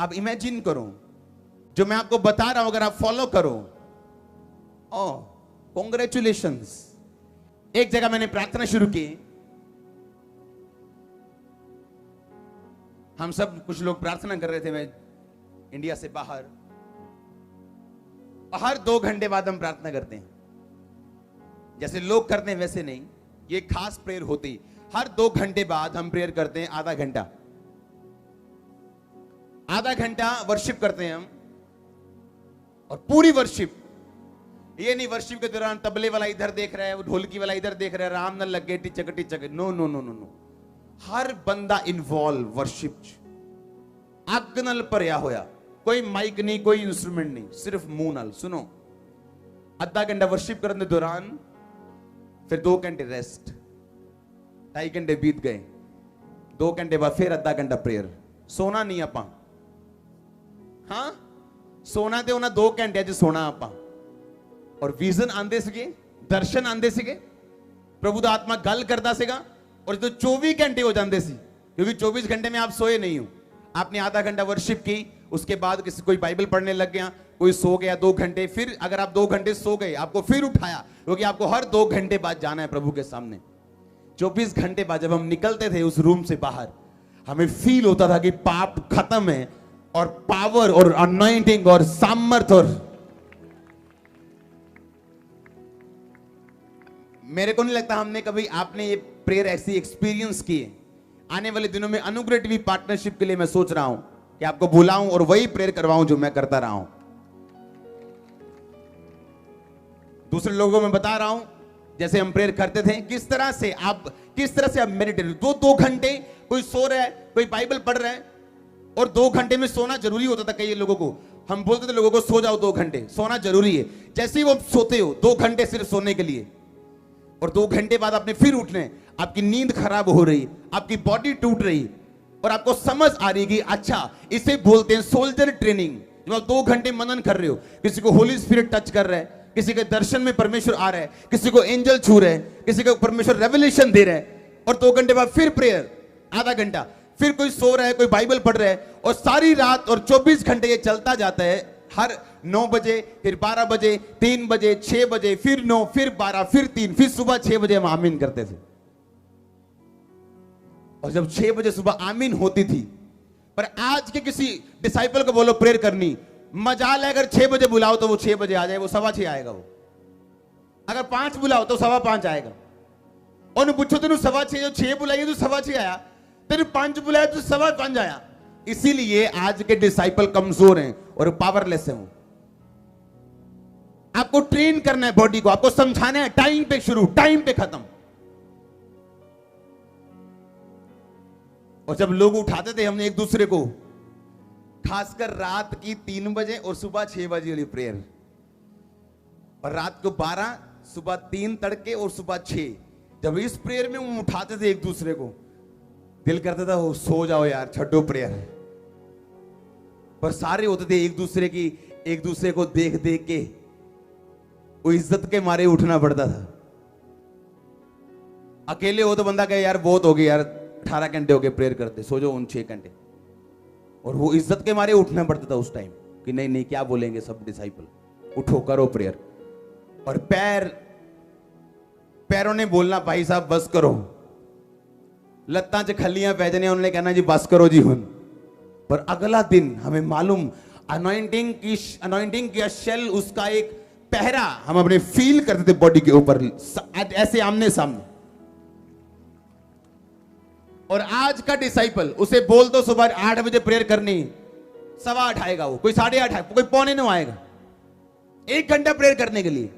आप इमेजिन करो, जो मैं आपको बता रहा हूं अगर आप फॉलो करो, ओह कॉन्ग्रेचुलेशंस। एक जगह मैंने प्रार्थना शुरू की, हम सब कुछ लोग प्रार्थना कर रहे थे, मैं इंडिया से बाहर। हर 2 घंटे बाद हम प्रार्थना करते हैं, जैसे लोग करते हैं वैसे नहीं, ये खास प्रेयर होती। हर 2 घंटे बाद हम प्रेयर करते हैं, आधा घंटा वर्शिप करते हैं हम। और पूरी वर्शिप, ये नहीं वर्शिप के दौरान तबले वाला इधर देख रहा है, वो ढोलकी वाला इधर देख रहा है, राम न लगे टिचक टिचक, no no no no no. हर बंदा इन्वॉल्व वर्शिप अग नाल भरिया होया, कोई माइक नहीं, कोई इंस्ट्रूमेंट नहीं, सिर्फ मुंह नाल सुनो। आधा घंटा वर्शिप करने के दौरान, फिर 2 घंटे रेस्ट, 2.5 घंटे बीत गए, 2 घंटे बाद फिर आधा घंटा प्रेयर। सोना नहीं आपां, हाँ सोना ते उन्हां 2 घंटे च सोना आपां। और विजन आंदे सीगे, दर्शन आंदे सीगे, प्रभु दा आत्मा गल करदा सीगा। और जो 24 घंटे हो जाते सी, क्योंकि 24 घंटे में आप सोए नहीं हो, आपने आधा घंटा वर्शिप की, उसके बाद किसी कोई बाइबल पढ़ने लग गया, कोई सो गया 2 घंटे, फिर अगर आप 2 घंटे सो गए, आपको फिर उठाया, क्योंकि आपको हर 2 घंटे बाद जाना है प्रभु के सामने। 24 घंटे बाद जब हम निकलते थे उस रूम से बाहर, हमें फील होता था कि पाप खत्म है, और पावर और अनॉइंटिंग और सामर्थ। और मेरे को नहीं लगता हमने कभी, आपने ये प्रेयर ऐसी एक्सपीरियंस की है। आने वाले दिनों में अनुग्रह टीवी पार्टनरशिप के लिए मैं सोच रहा हूं कि आपको बुलाऊं और वही प्रेयर करवाऊं जो मैं करता रहा हूं। दूसरे लोगों में बता रहा हूं, जैसे हम प्रेयर करते थे, किस तरह से आप मेडिटेट, 2 घंटे कोई सो रहा है, कोई बाइबल पढ़ रहा है। और 2 घंटे में सोना जरूरी होता था कई लोगों को। हम बोलते थे लोगों को, सो जाओ 2 घंटे, सोना जरूरी है। जैसे ही वो सोते हो 2 घंटे सिर्फ सोने के लिए, और 2 घंटे बाद आपने फिर उठना है, आपकी नींद खराब हो रही, आपकी बॉडी टूट रही, और आपको समझ आ रही कि अच्छा इसे बोलते हैं सोल्जर ट्रेनिंग। जब आप 2 घंटे मनन कर रहे हो, किसी को होली स्पिरिट टच कर रहा है, किसी के दर्शन में परमेश्वर आ रहा है, किसी को एंजल छू रहे हैं, किसी को परमेश्वर रेवलेशन दे रहा है, और 2 घंटे बाद फिर प्रेयर, आधा घंटा, फिर कोई सो रहा है, कोई बाइबल पढ़ रहा है, और सारी रात और 24 घंटे ये चलता जाता है। हर 9 बजे, फिर 12 बजे, 3 बजे, 6 बजे, फिर 9, फिर 12, फिर 3, फिर सुबह 6 बजे हम आमीन करते थे। और जब 6 बजे सुबह आमीन होती थी, पर आज के किसी डिसाइपल को बोलो प्रेयर करनी, मजाल है अगर 6 बजे बुलाओ तो वो 6 बजे आ जाए, वो 6:15 आएगा। वो अगर 5 बुलाओ तो 5:15 आएगा। और पूछो तेन 6:15 जो 6 बुलाइए तो 6:15 आया, तेन 5 बुलाया तो 5:15 आया। इसीलिए आज के डिसाइपल कमजोर हैं और पावरलेस हैं। आपको ट्रेन करना है बॉडी को, आपको समझाना है, टाइम पे शुरू, टाइम पे खत्म। और जब लोग उठाते थे हमने एक दूसरे को, खासकर रात की 3 बजे और सुबह 6 बजे वाली प्रेयर, और रात को 12, सुबह 3 तड़के और सुबह 6, जब इस प्रेयर में वो उठाते थे एक दूसरे को, दिल करता था वो सो जाओ यार, छठो प्रेयर है। पर सारे होते थे एक दूसरे को देख देख के, वो इज्जत के मारे उठना पड़ता था। अकेले हो तो बंदा कहे यार बहुत हो गया यार, 18 घंटे हो गए प्रेयर करते, सो जाओ उन 6 घंटे। और वो इज्जत के मारे उठना पड़ता था उस टाइम कि नहीं नहीं क्या बोलेंगे सब डिसाइपल, उठो करो प्रेयर। और पैरों ने बोलना भाई साहब बस करो, लत्तां च खलियां पै जानियां, उन्होंने कहना जी बस करो जी हुन। पर अगला दिन हमें मालूम, अनॉइंटिंग की शेल, उसका एक पहरा हम अपने फील करते थे बॉडी के ऊपर, ऐसे आमने सामने। और आज का डिसाइपल, उसे बोल दो सुबह 8 बजे प्रेयर करनी, 8:15 आएगा, वो कोई 8:30, कोई 8:45 आएगा 1 घंटा प्रेयर करने के लिए।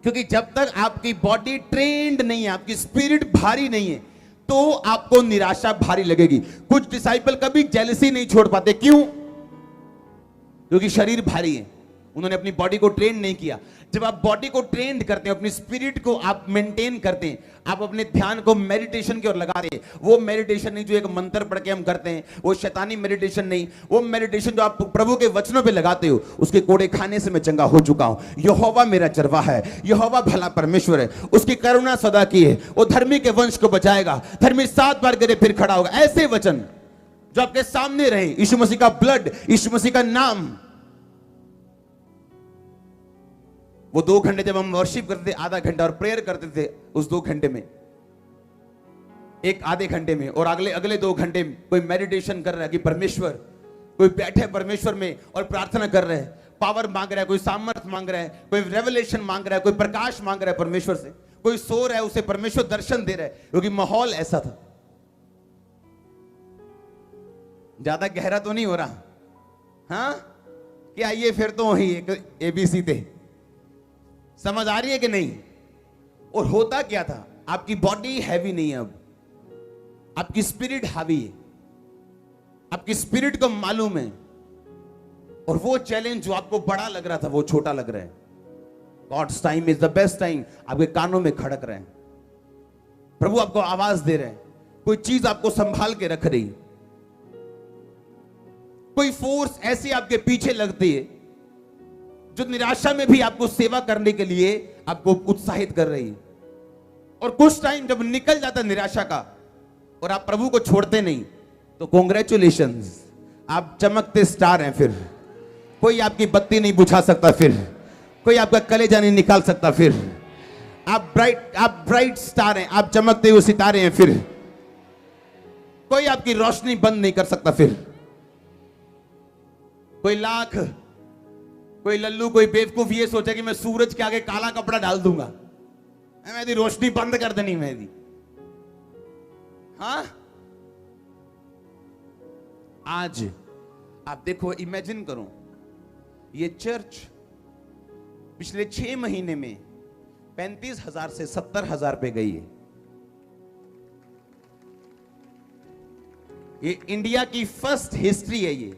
क्योंकि जब तक आपकी बॉडी ट्रेंड नहीं है, आपकी स्पिरिट भारी नहीं है, तो आपको निराशा भारी लगेगी। कुछ डिसाइपल कभी जेलसी नहीं छोड़ पाते, क्यों? क्योंकि शरीर भारी है, उन्होंने अपनी बॉडी को ट्रेन नहीं किया। जब आप बॉडी को ट्रेन करते हैं, अपनी स्पिरिट को आप मेंटेन करते हैं, आप अपने ध्यान को मेडिटेशन की ओर लगाते हैं, वो मेडिटेशन नहीं जो एक मंत्र पढ़ के हम करते हैं, वो शैतानी मेडिटेशन नहीं, वो मेडिटेशन जो आप प्रभु के वचनों पे लगाते हो, उसके कोड़े खाने से मैं चंगा हो चुका हूं। यहोवा मेरा चरवाहा है, यहोवा भला परमेश्वर है, उसकी करुणा सदा की है, वो धर्मी के वंश को बचाएगा, धर्मी 7 बार गिरे फिर खड़ा होगा। ऐसे वचन जो आपके सामने रहे, यीशु मसीह का ब्लड, यीशु मसीह का नाम। वो 2 घंटे जब हम वर्शिप करते थे, आधा घंटा, और प्रेयर करते थे उस 2 घंटे में, एक आधे घंटे में, और अगले अगले 2 घंटे में कोई मेडिटेशन कर रहा है कि परमेश्वर, कोई बैठे परमेश्वर में और प्रार्थना कर रहा है, पावर मांग रहा है, कोई सामर्थ मांग रहा है, कोई रेवलेशन मांग रहा है, कोई प्रकाश मांग रहा है परमेश्वर से, कोई सो रहा है उसे परमेश्वर दर्शन दे रहा है, क्योंकि माहौल ऐसा था। ज्यादा गहरा तो नहीं हो रहा? हाँ, कि आइए फिर तो वही एक एबीसी थे, समझ आ रही है कि नहीं? और होता क्या था, आपकी बॉडी हैवी नहीं है, अब आपकी स्पिरिट हावी है, आपकी स्पिरिट को मालूम है, और वो चैलेंज जो आपको बड़ा लग रहा था वो छोटा लग रहा है। God's time is the best time आपके कानों में खड़क रहे हैं, प्रभु आपको आवाज दे रहे हैं, कोई चीज आपको संभाल के रख रही, कोई फोर्स ऐसी आपके पीछे लगती है जो निराशा में भी आपको सेवा करने के लिए आपको उत्साहित कर रही है। और कुछ टाइम जब निकल जाता निराशा का और आप प्रभु को छोड़ते नहीं, तो कॉन्ग्रेचुलेशंस, आप चमकते स्टार हैं। फिर कोई आपकी बत्ती नहीं बुझा सकता, फिर कोई आपका कलेजा नहीं निकाल सकता, फिर आप ब्राइट स्टार हैं, आप चमकते हुए सितारे हैं, फिर कोई आपकी रोशनी बंद नहीं कर सकता। फिर कोई लाख, कोई लल्लू, कोई बेवकूफ ये सोचा कि मैं सूरज के आगे काला कपड़ा डाल दूंगा, मेरी रोशनी बंद कर देनी मेरी। हाँ, आज आप देखो, इमेजिन करो, ये चर्च पिछले 6 महीने में 35,000 से 70,000 पे गई है। ये इंडिया की फर्स्ट हिस्ट्री है ये,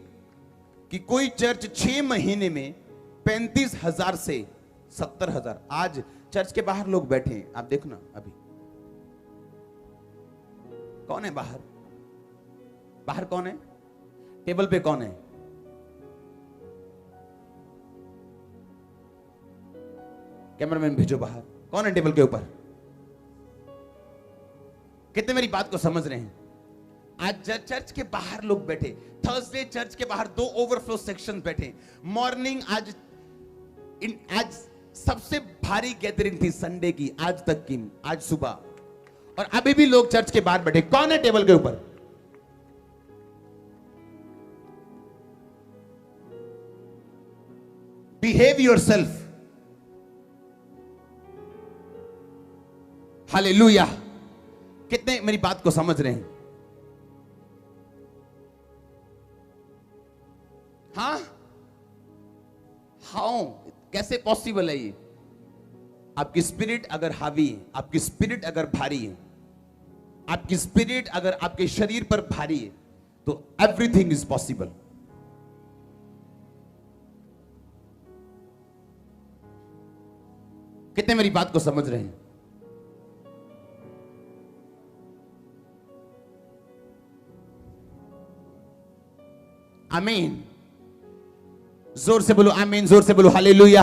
कि कोई चर्च 6 महीने में 35,000 से 70,000। आज चर्च के बाहर लोग बैठे हैं, आप देखो ना, अभी कौन है बाहर? बाहर कौन है? टेबल पे कौन है? कैमरामैन भेजो बाहर, कौन है टेबल के ऊपर? कितने मेरी बात को समझ रहे हैं? आज चर्च के बाहर लोग बैठे, थर्सडे चर्च के बाहर 2 ओवरफ्लो सेक्शन बैठे, मॉर्निंग आज सबसे भारी गैदरिंग थी संडे की आज तक की, आज सुबह, और अभी भी लोग चर्च के बाहर बैठे। कौन है टेबल के ऊपर? Behave yourself. हालेलुया। कितने मेरी बात को समझ रहे हैं? हाँ, हाउ, कैसे पॉसिबल है ये? आपकी स्पिरिट अगर हावी है, आपकी स्पिरिट अगर भारी है, आपकी स्पिरिट अगर आपके शरीर पर भारी है, तो एवरीथिंग इज पॉसिबल। कितने मेरी बात को समझ रहे हैं? आमीन। जोर से बोलो आमीन, जोर से बोलो हालेलुया।